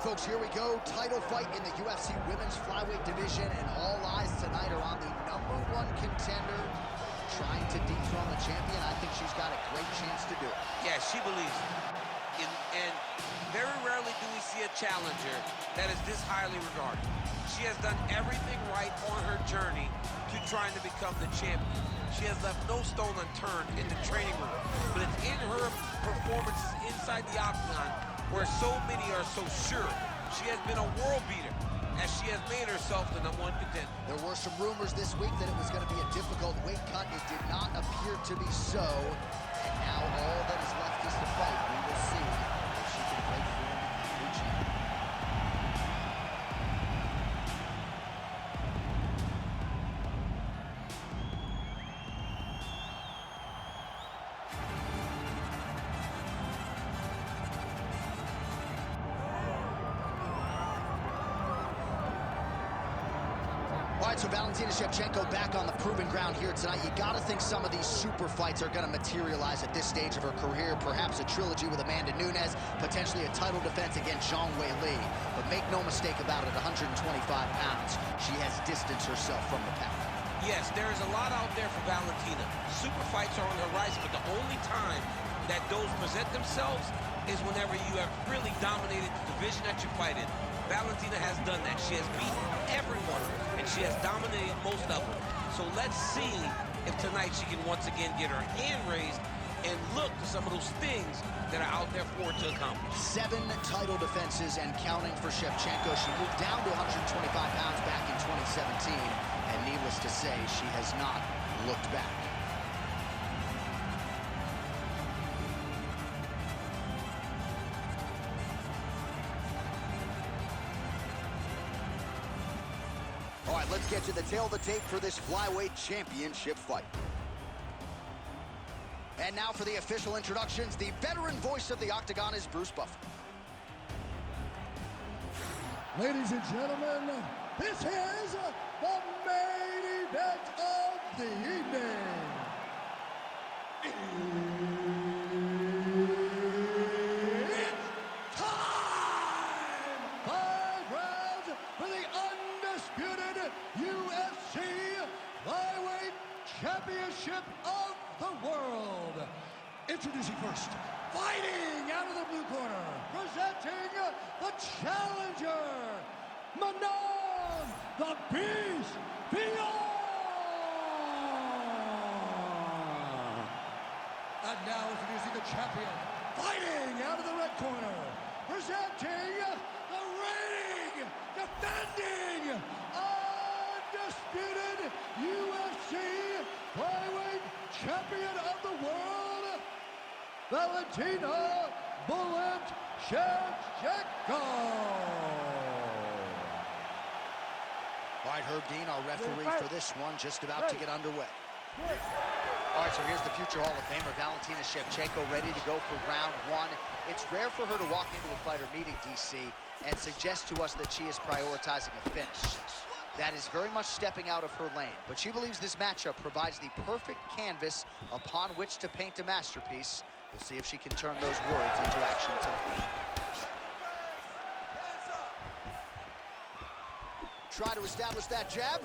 folks, here we go. Title fight in the UFC Women's Flyweight Division, and all eyes tonight are on the #1 contender trying to dethrone the champion. I think she's got a great chance to do it. Yeah, she believes it. And very rarely do we see a challenger that is this highly regarded. She has done everything right on her journey to trying to become the champion. She has left no stone unturned in the training room, but it's in her performances inside the octagon where so many are so sure. She has been a world beater as she has made herself the #1 contender. There were some rumors this week that it was going to be a difficult weight cut. It did not appear to be so, and now all that is left is to fight. We will see if she can break through and become new champion. All right, so Valentina Shevchenko back on the proving ground here tonight. You got to think some of these super fights are going to materialize at this stage of her career. Perhaps a trilogy with Amanda Nunes, potentially a title defense against Zhang Weili. But make no mistake about it, 125 pounds, she has distanced herself from the pack. Yes, there is a lot out there for Valentina. Super fights are on the horizon, but the only time that those present themselves is whenever you have really dominated the division that you fight in. Valentina has done that. She has beaten everyone, and she has dominated most of them. So let's see if tonight she can once again get her hand raised and look to some of those things that are out there for her to accomplish. 7 title defenses and counting for Shevchenko. She moved down to 125 pounds back in 2017, and needless to say, she has not looked back. All right, let's get to the tail of the tape for this flyweight championship fight. And now for the official introductions, the veteran voice of the Octagon is Bruce Buffer. Ladies and gentlemen, this is the main event of the evening. It's time! 5 rounds for the undisputed UFC Flyweight Championship of the world. Introducing first, fighting out of the blue corner, presenting the challenger, Manon the Beast Fiorot. And now introducing the champion, fighting out of the red corner, presenting the reigning, defending, undisputed UFC Flyweight Champion of the world, Valentina Shevchenko. All right, Herb Dean, our referee for this one, just about to get underway. All right, so here's the future Hall of Famer, Valentina Shevchenko, ready to go for round 1. It's rare for her to walk into a fighter meeting, DC, and suggest to us that she is prioritizing a finish. That is very much stepping out of her lane, but she believes this matchup provides the perfect canvas upon which to paint a masterpiece. We'll see if she can turn those words into action tonight. Try to establish that jab.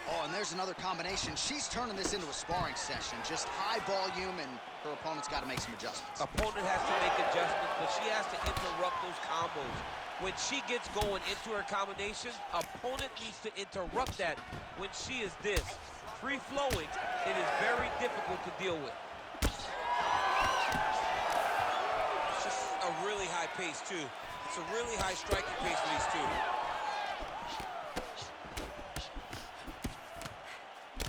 Oh, and there's another combination. She's turning this into a sparring session. Just high volume, and her opponent's got to make some adjustments. Opponent has to make adjustments, but she has to interrupt those combos. When she gets going into her combination, opponent needs to interrupt that. When she is this free-flowing, it is very difficult to deal with. It's just a really high pace, too. It's a really high striking pace for these two.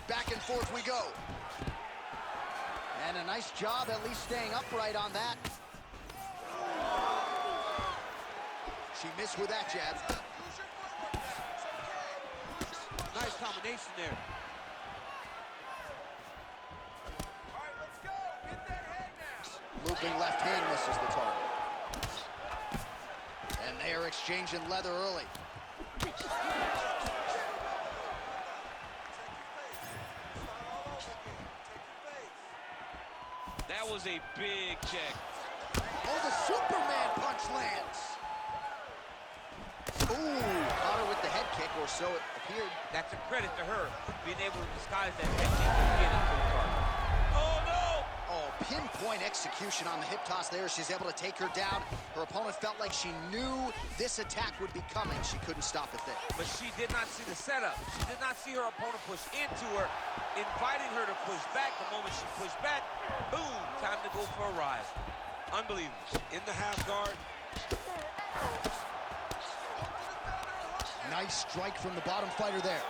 Back and forth we go. And a nice job at least staying upright on that. She missed with that jab. Nice combination there. All right, let's go. Get that head now. Looping left hand misses the target. And they are exchanging leather early. That was a big check. Oh, the Superman that's a credit to her, being able to disguise that technique and get it to the target. Oh, no! Oh, pinpoint execution on the hip toss there. She's able to take her down. Her opponent felt like she knew this attack would be coming. She couldn't stop it there. But she did not see the setup. She did not see her opponent push into her, inviting her to push back. The moment she pushed back, boom, time to go for a ride. Unbelievable. In the half guard. Nice strike from the bottom fighter there.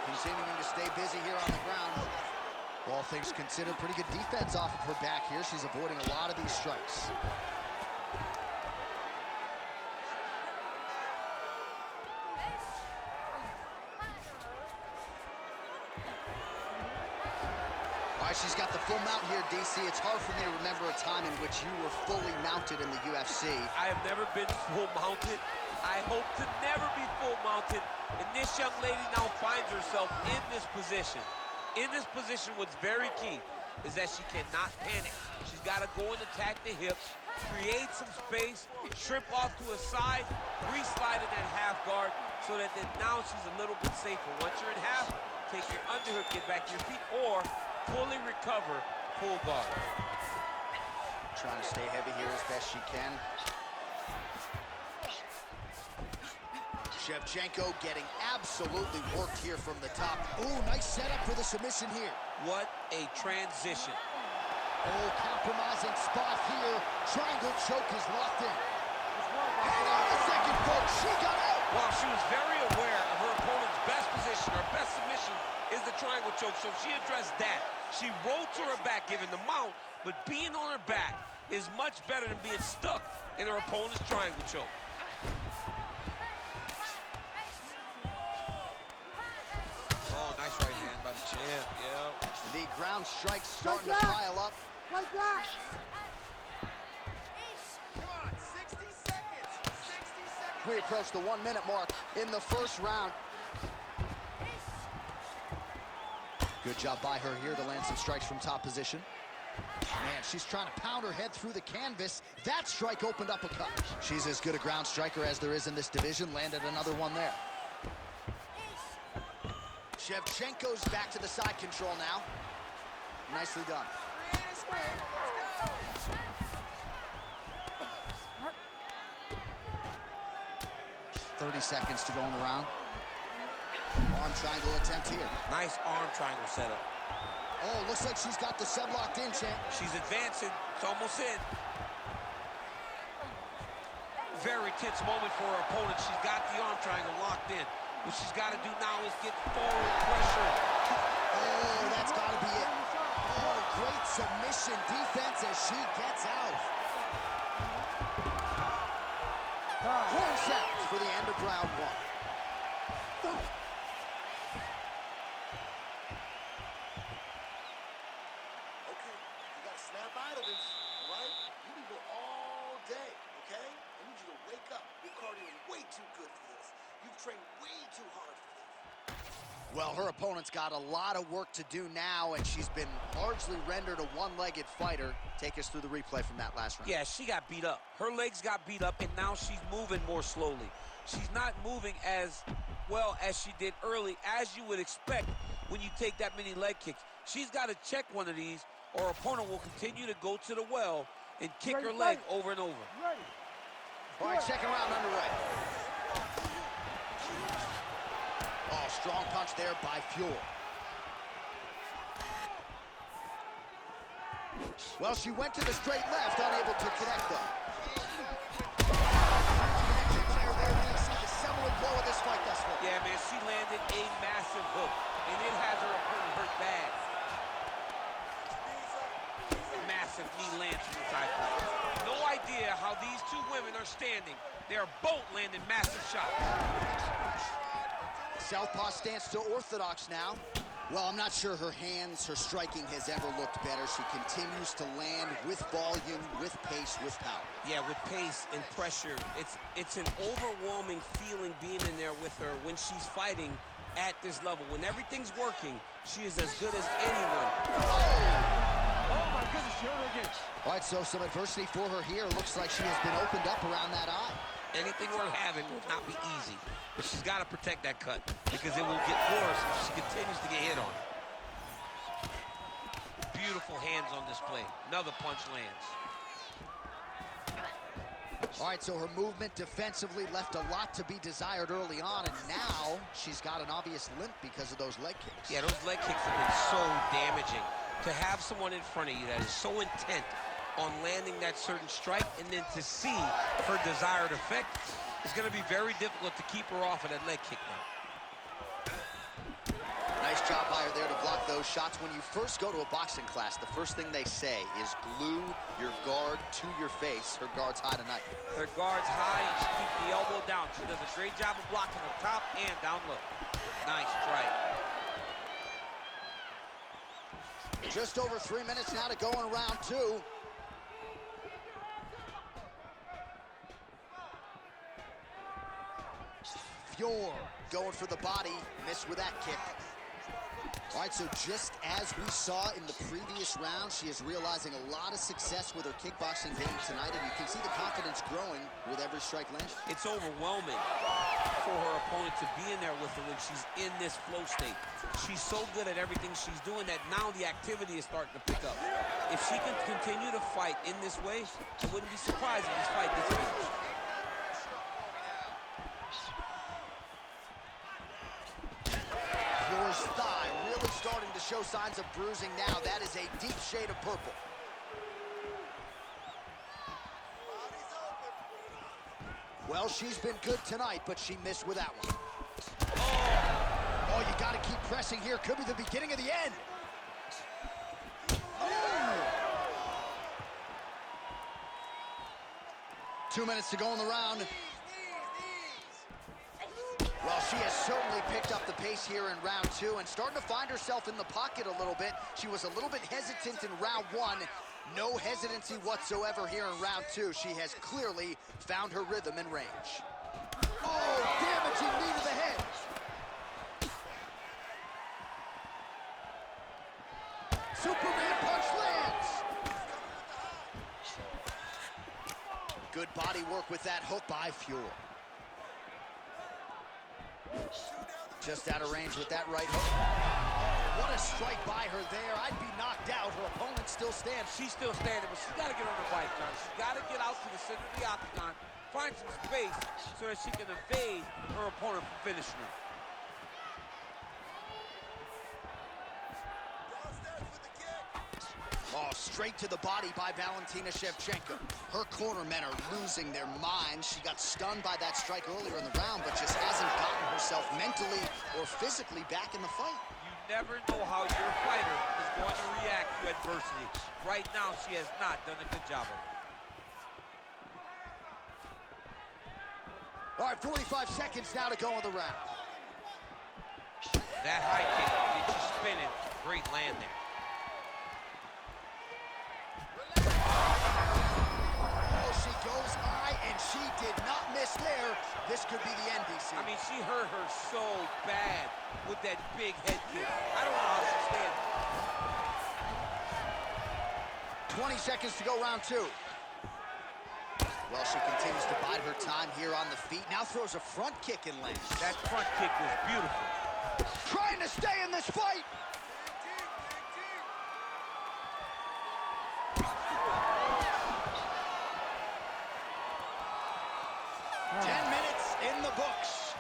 Continuing to stay busy here on the ground. All things considered, pretty good defense off of her back here. She's avoiding a lot of these strikes. All right, she's got the full mount here, DC. It's hard for me to remember a time in which you were fully mounted in the UFC. I have never been full mounted. I hope to never be full mounted. And this young lady now finds herself in this position. In this position, what's very key is that she cannot panic. She's got to go and attack the hips, create some space, trip off to a side, re-slide in that half guard so that then now she's a little bit safer. Once you're in half, take your underhook, get back to your feet, or fully recover, full guard. Trying to stay heavy here as best she can. Shevchenko getting absolutely worked here from the top. Ooh, nice setup for the submission here. What a transition. Oh, compromising spot here. Triangle choke is locked in. And on the second, folks, she got out. While she was very aware of her opponent's best position, her best submission is the triangle choke, so she addressed that. She rolled to her back, giving the mount, but being on her back is much better than being stuck in her opponent's triangle choke. Oh, nice right hand by the champ, yeah. The ground strikes starting to pile up. Like that. Come on, 60 seconds. 60 seconds. We approach the 1 minute mark in the first round. Good job by her here to land some strikes from top position. Man, she's trying to pound her head through the canvas. That strike opened up a cut. She's as good a ground striker as there is in this division. Landed another one there. Shevchenko's back to the side control now. Nicely done. 30 seconds to go in the round. Arm triangle attempt here. Nice arm triangle setup. Oh, looks like she's got the sub locked in, champ. She's advancing. It's almost in. Very tense moment for her opponent. She's got the arm triangle locked in. What she's got to do now is get forward pressure. Oh, that's got to be it. Oh, great submission defense as she gets out. Horn sounds for the end of round one. Okay, you gotta snap out of this, all right? You can go all day, okay? I need you to wake up. Your cardio is way too good for this. You've trained way too hard for this. Well, her opponent's got a lot of work to do now, and she's been largely rendered a one-legged fighter. Take us through the replay from that last round. Yeah, she got beat up. Her legs got beat up, and now she's moving more slowly. She's not moving as well as she did early, as you would expect when you take that many leg kicks. She's got to check one of these, or her opponent will continue to go to the well and kick her leg over and over. All right, second round underway. Oh, strong punch there by Fiorot. Well, she went to the straight left, unable to connect though. The seminal blow of this fight thus far. Yeah, man, she landed a massive hook, and it has her opponent hurt bad. Massive knee lands from the side. No idea how these two women are standing. They are both landing massive shots. Southpaw stance to orthodox now. Well, I'm not sure her hands, her striking has ever looked better. She continues to land with volume, with pace, with power. Yeah, with pace and pressure. It's an overwhelming feeling being in there with her when she's fighting at this level. When everything's working, she is as good as anyone. Oh my goodness, she hurt her again. All right, so some adversity for her here. Looks like she has been opened up around that eye. Anything worth having will not be easy, but she's got to protect that cut because it will get worse if she continues to get hit on. Beautiful hands on display. Another punch lands. All right, so her movement defensively left a lot to be desired early on, and now she's got an obvious limp because of those leg kicks. Yeah, those leg kicks have been so damaging. To have someone in front of you that is so intent on landing that certain strike and then to see her desired effect is going to be very difficult to keep her off of that leg kick now. Nice job by her there to block those shots. When you first go to a boxing class, the first thing they say is glue your guard to your face. Her guard's high tonight. Her guard's high and she keeps the elbow down. She does a great job of blocking up top and down low. Nice strike. Just over 3 minutes now to go in round 2. Fiorot going for the body, missed with that kick. All right, so just as we saw in the previous round, she is realizing a lot of success with her kickboxing game tonight, and you can see the confidence growing with every strike landed. It's overwhelming for her opponent to be in there with her when she's in this flow state. She's so good at everything she's doing that now the activity is starting to pick up. If she can continue to fight in this way, I wouldn't be surprised if this fight gets finished. Fiorot's thigh really starting to show signs of bruising now. That is a deep shade of purple. Well, she's been good tonight, but she missed with that one. Oh, you got to keep pressing here. Could be the beginning of the end. Ooh. 2 minutes to go in the round. Well, she has certainly picked up the pace here in round 2 and starting to find herself in the pocket a little bit. She was a little bit hesitant in round 1. No hesitancy whatsoever here in round 2. She has clearly found her rhythm and range. Oh, damaging knee to the head. Superman punch lands. Good body work with that hook by Fiorot. Just out of range with that right hook. What a strike by her there. I'd be knocked out. Her opponent still stands. She's still standing, but she's got to get on her bike, John. She's got to get out to the center of the octagon, find some space so that she can evade her opponent from finishing her. Oh, straight to the body by Valentina Shevchenko. Her corner men are losing their minds. She got stunned by that strike earlier in the round, but just hasn't gotten herself mentally or physically back in the fight. You never know how your fighter is going to react to adversity. Right now, she has not done a good job of it. All right, 45 seconds now to go in the round. That high kick gets you spinning. Great land there. She goes high, and she did not miss there. This could be the end, DC. I mean, she hurt her so bad with that big head kick. I don't know how she stands. 20 seconds to go, round 2. Well, she continues to bide her time here on the feet. Now throws a front kick and lands. That front kick was beautiful. Trying to stay in this fight. In the books.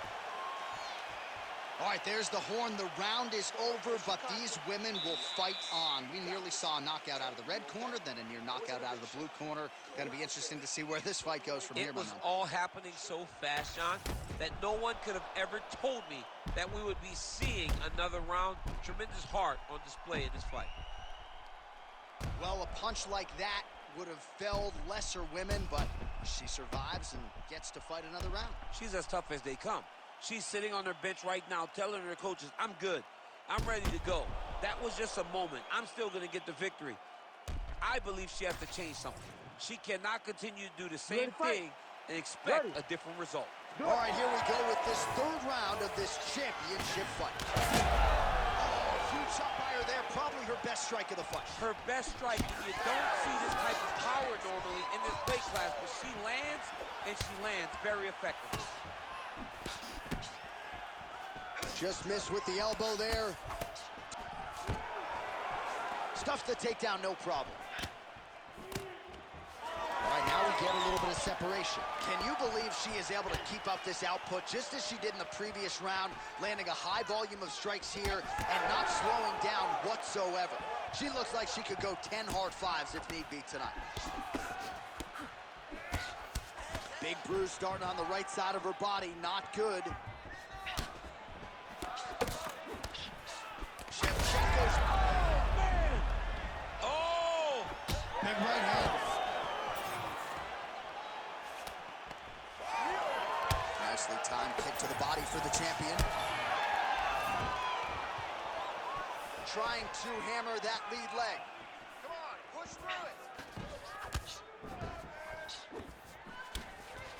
All right, there's the horn. The round is over, but these women will fight on. We nearly saw a knockout out of the red corner, then a near knockout out of the blue corner. Going to be interesting to see where this fight goes from here, It was Manon. all happening so fast, John, that no one could have ever told me that we would be seeing another round. Tremendous heart on display in this fight. Well, a punch like that would have felled lesser women, but she survives and gets to fight another round. She's as tough as they come. She's sitting on her bench right now telling her coaches, I'm good. I'm ready to go. That was just a moment. I'm still going to get the victory. I believe she has to change something. She cannot continue to do the same thing and expect a different result. All right, here we go with this third round of this championship fight. Oh, Good shot by her there, probably her best strike of the fight. Her best strike. You don't see this type of power normally in this weight class, but she lands, and she lands very effectively. Just missed with the elbow there. Stuffs the takedown, no problem. All right, now we get a little bit of separation. Can you believe she is able to keep up this output just as she did in the previous round, landing a high volume of strikes here and not slowing down whatsoever? She looks like she could go 10 hard fives if need be tonight. Big bruise starting on the right side of her body, not good. Shevchenko's... Oh! Big right hand. Nicely timed kick to the body for the champion. Trying to hammer that lead leg. Come on, push through it.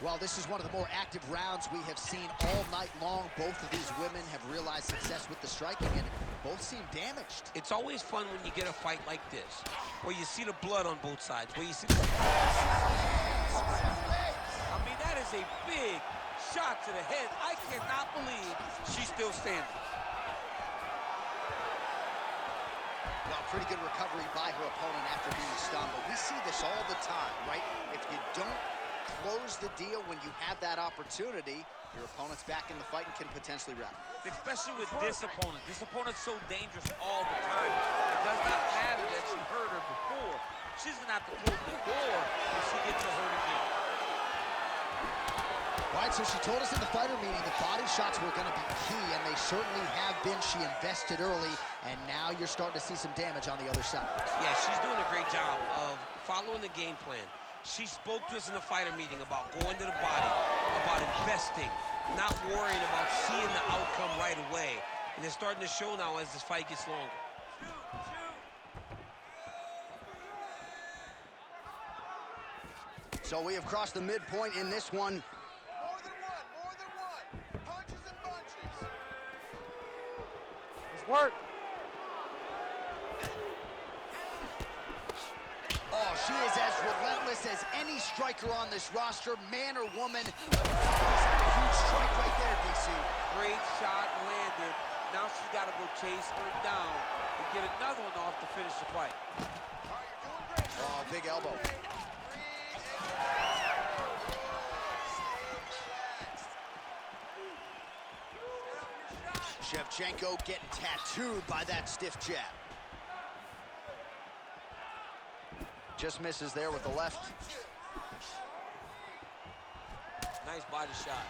Well, this is one of the more active rounds we have seen all night long. Both of these women have realized success with the striking, and both seem damaged. It's always fun when you get a fight like this, where you see the blood on both sides, where you see the... I mean, that is a big shot to the head. I cannot believe she's still standing. Well, pretty good recovery by her opponent after being stunned, but we see this all the time, right? If you don't close the deal when you have that opportunity, your opponent's back in the fight and can potentially wrap. Especially with this opponent. This opponent's so dangerous all the time. It does not matter that she hurt her before. She's gonna have to close the door if she gets hurt again. All right, so she told us in the fighter meeting the body shots were gonna be key, and they certainly have been. She invested early, and now you're starting to see some damage on the other side. Yeah, she's doing a great job of following the game plan. She spoke to us in the fighter meeting about going to the body, about investing, not worrying about seeing the outcome right away. And it's starting to show now as this fight gets longer. So we have crossed the midpoint in this one. More than one. Punches and bunches. Let's work. Oh, she is as relentless as any striker on this roster, man or woman. Huge strike right there, DC. Great shot landed. Now she's got to go chase her down and get another one off to finish the fight. All right, you're doing great. Oh, big elbow. Shevchenko getting tattooed by that stiff jab. Just misses there with the left. Nice body shot.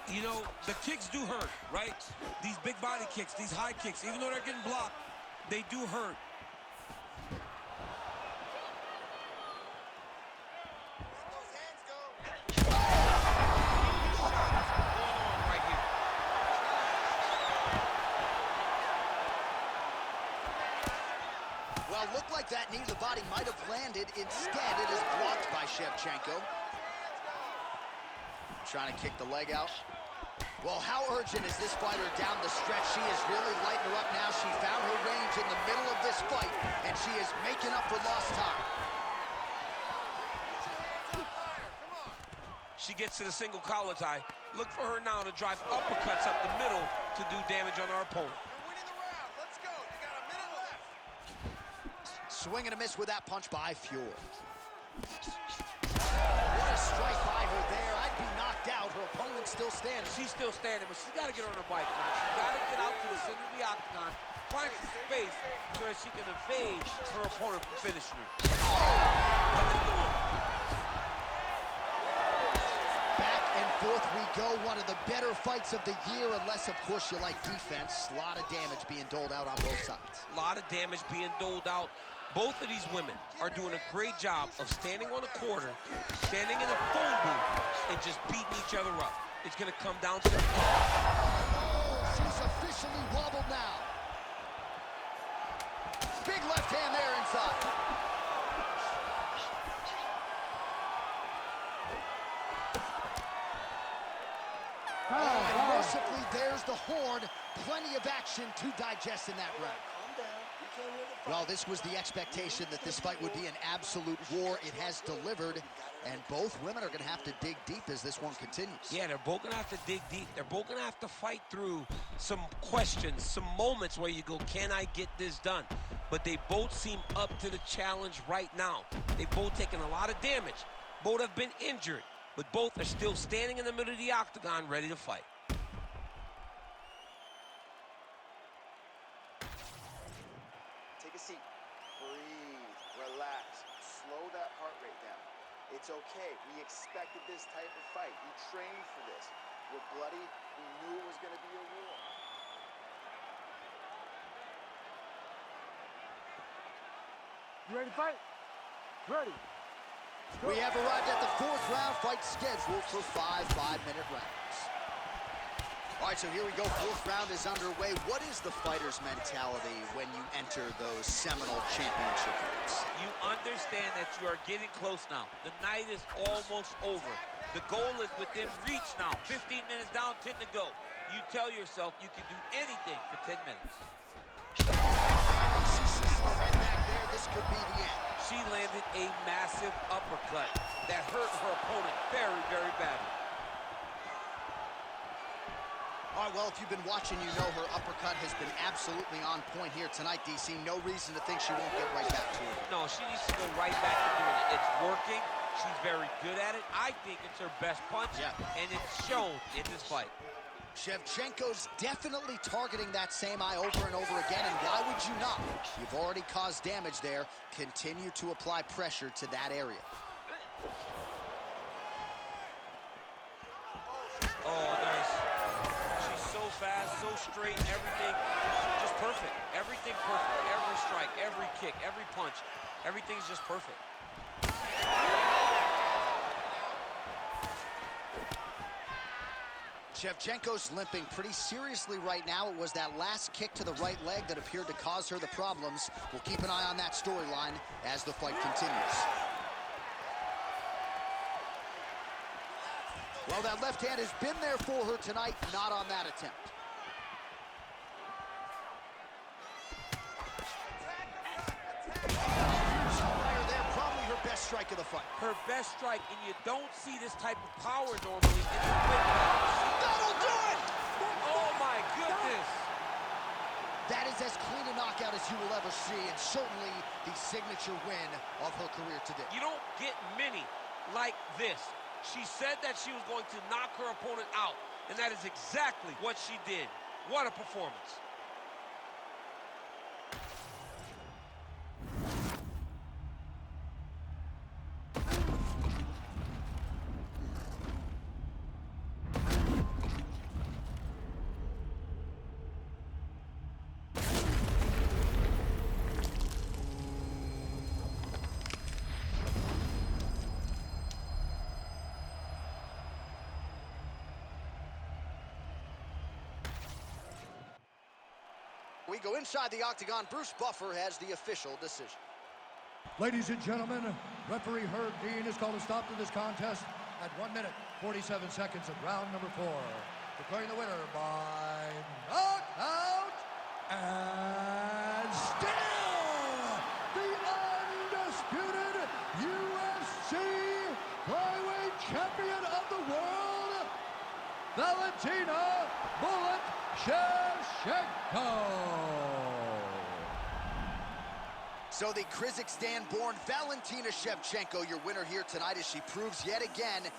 You know, the kicks do hurt, right? These big body kicks, these high kicks, even though they're getting blocked, they do hurt. Let those hands go. Going on right here. Well, looked like that knee to the body might have landed. Instead, it is blocked by Shevchenko. Trying to kick the leg out. Well, how urgent is this fighter down the stretch? She is really lighting her up now. She found her range in the middle of this fight, and she is making up for lost time. She gets to the single collar tie. Look for her now to drive uppercuts up the middle to do damage on our opponent. You're winning the round. Let's go. You got a minute left. Swing and a miss with that punch by Fiorot. What a strike by her there. I'd be knocked out. Her opponent's still standing. She's still standing, but she's got to get on her bike. She's got to get out to the center of the octagon, find some space so that she can evade her opponent from finishing her. Back and forth we go. One of the better fights of the year, unless, of course, you like defense. A lot of damage being doled out on both sides. A lot of damage being doled out. Both of these women are doing a great job of standing on a quarter, standing in a phone booth, and just beating each other up. It's going to come down to the... Oh, she's officially wobbled now. Big left hand there inside. Oh, and mercifully, there's the horn. Plenty of action to digest in that round. Well, this was the expectation that this fight would be an absolute war. It has delivered, and both women are going to have to dig deep as this one continues. Yeah, they're both going to have to dig deep. They're both going to have to fight through some questions, some moments where you go, can I get this done? But they both seem up to the challenge right now. They've both taken a lot of damage. Both have been injured, but both are still standing in the middle of the octagon ready to fight. Take a seat. Breathe. Relax. Slow that heart rate down. It's okay. We expected this type of fight. You trained for this. We're bloody. We knew it was going to be a war. You ready to fight? Ready. We have arrived at the fourth round, fight scheduled for 5 5-minute rounds. All right, so here we go. Fourth round is underway. What is the fighter's mentality when you enter those seminal championship fights? You understand that you are getting close now. The night is almost over. The goal is within reach now. 15 minutes down, 10 to go. You tell yourself you can do anything for 10 minutes. Right back there, this could be the end. She landed a massive uppercut that hurt her opponent very, very badly. All right, well, if you've been watching, you know her uppercut has been absolutely on point here tonight, DC. No reason to think she won't get right back to it. No, she needs to go right back to doing it. It's working. She's very good at it. I think it's her best punch, and it's shown in this fight. Shevchenko's definitely targeting that same eye over and over again, and why would you not? You've already caused damage there. Continue to apply pressure to that area. Oh, nice. She's so fast, so straight, everything just perfect. Everything perfect. Every strike, every kick, every punch, everything's just perfect. Shevchenko's limping pretty seriously right now. It was that last kick to the right leg that appeared to cause her the problems. We'll keep an eye on that storyline as the fight continues. Well, that left hand has been there for her tonight, not on that attempt. There, probably her best strike of the fight. Her best strike, and you don't see this type of power normally in the weight class. That'll do it! Oh my goodness! That is as clean a knockout as you will ever see, and certainly the signature win of her career today. You don't get many like this. She said that she was going to knock her opponent out, and that is exactly what she did. What a performance. We go inside the octagon. Bruce Buffer has the official decision. Ladies and gentlemen, referee Herb Dean has called a stop to this contest at 1 minute, 47 seconds of round number 4. Declaring the winner by knockout, and still the undisputed UFC flyweight champion of the world, Valentina Shevchenko. So the Kazakhstan-born Valentina Shevchenko, your winner here tonight, as she proves yet again